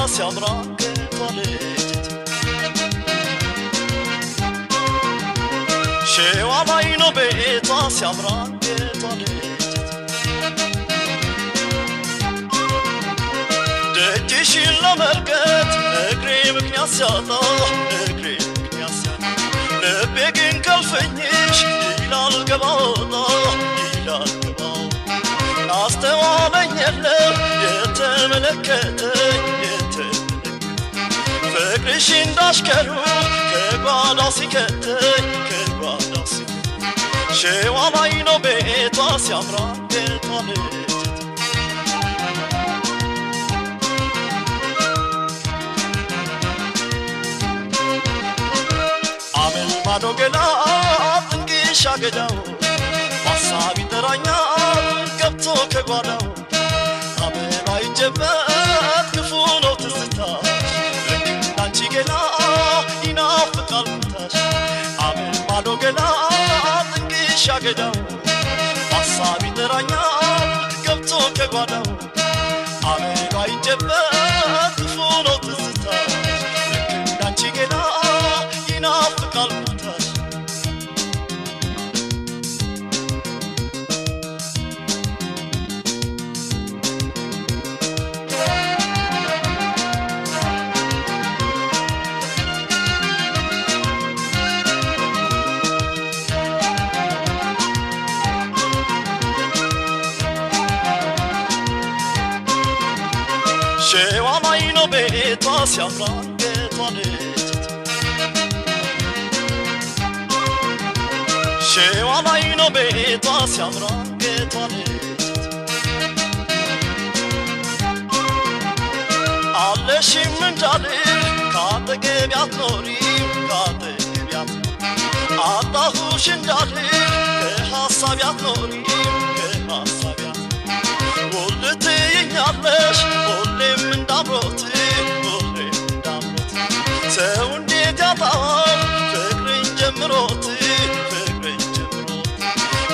ሲያምራ ከቷለች ሸዋ ላይ ነው ቤቷ ሲያምራ ከቷለች ደጅሽን ለመርገጥ እግሬ ምክንያት ሲያጣ ልቤ ግን ከልፈኝሽ ይላል ገባውጣ አስተዋለኝ የለም የተመለከተኝ ፍቅርሽ እንዳሽከሩ ከጓዳ ሲከተኝ ሸዋ ላይ ነው ቤቷ ሲያምራ ከቷለች አመል ማዶ ገና ጥንቅሽ አገዳው ሐሳብ ይጠራኛል ገብቶ ከጓዳው አመል አይጀበት ክፉ ነው ትዝታሽ ልክ እንዳንቺ ገና ይናፍቃል ቦታሽ አመል ማዶ ገና ጥንቅሽ አገዳው ሐሳብ ይጠራኛል ገብቶ ከጓዳው አመል አይጀበት ክፉ ነው ትዝታሽ ልክ እንዳንቺ ገና ይናፍቃል ቦታሽ ሸዋ ላይ ነው ቤቷ ሲያምራ ከቷለች ሸዋ ላይ ነው ቤቷ ሲያምራ ከቷለች አለሽም እንዳልል ካጠገቤ አትኖሪም አጣሁሽ እንዳልል ከሐሳቤ አትኖሪም ትይኛለሽ ሁሌም እንዳምሮት ሰው እንዴት ያጣዋል ፍቅርን ጀምሮት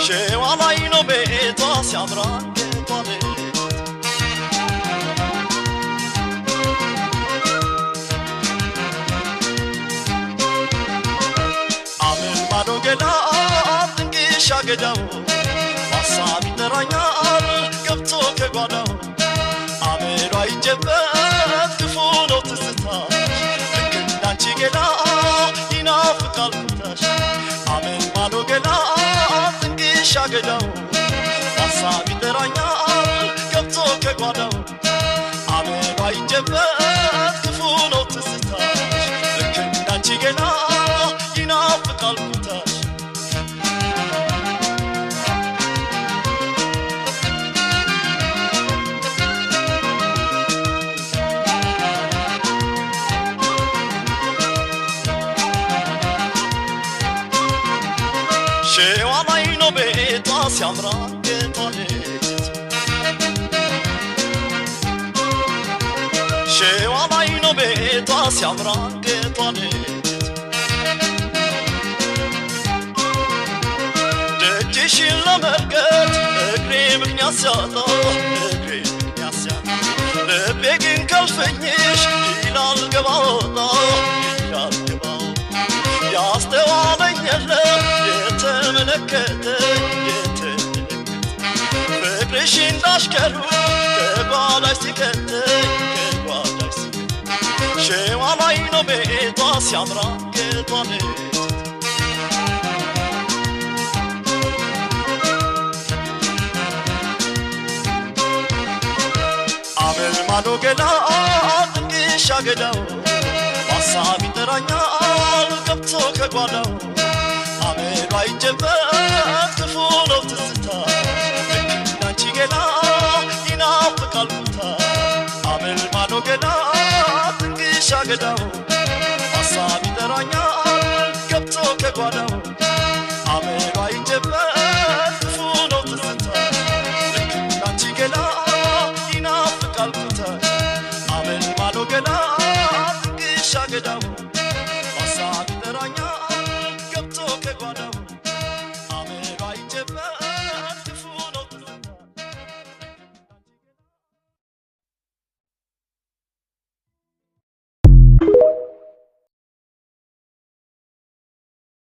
ሸዋ ላይ ነው ቤቷ ሲያምራ ከቷለች አመል ማዶ ገና ጥንቅሽ አገዳው ሐሳብ ይጠራኛል ገብቶ ከጓዳው አመል አይጀበት ክፉ ነው ትዝታሽ ልክ እንዳንቺ ገና ይናፍቃል ቦታሽ አመል ማዶ ገና ጥንቅሽ አገዳው ሐሳብ ይጠራኛል ገብቶ ከጓዳው አመል አይጀበት ክፉ ነው ትዝታሽ ልክ እንዳንቺ ገና ይናፍቃል ቦታሽ ሸዋ ላይ ነው ቤቷ ሲያምራ ከቷለች ሸዋ ላይ ነው ቤቷ ሲያምራ ከቷለች ደጅሽን ለመርገጥ እግሬ ምክንያት ሲያጣ ልቤ ግን ከልፈኝሽ ይላል ገባውጣ ያስተዋለኝ የለም የተመለከተኝ ፍቅርሽ እንዳሽከሩ ከጓዳሽ ሲከተኝ ሸዋ ላይ ነው ቤቷ ሲያምራ ከቷለች አመል ማዶ ገና ጥንቅሽ አገዳው ሐሳብ ይጠራኛል ገብቶ ከጓዳው አመል አይጀበት ክፉ ነው ትዝታሽ ልክ እንዳንቺ ገና ይናፍቃል ቦታሽ አመል ማዶ ገና ጥንቅሽ አገዳው ሐሳብ ይጠራኛል ገብቶ ከጓዳው አመል አይጀበት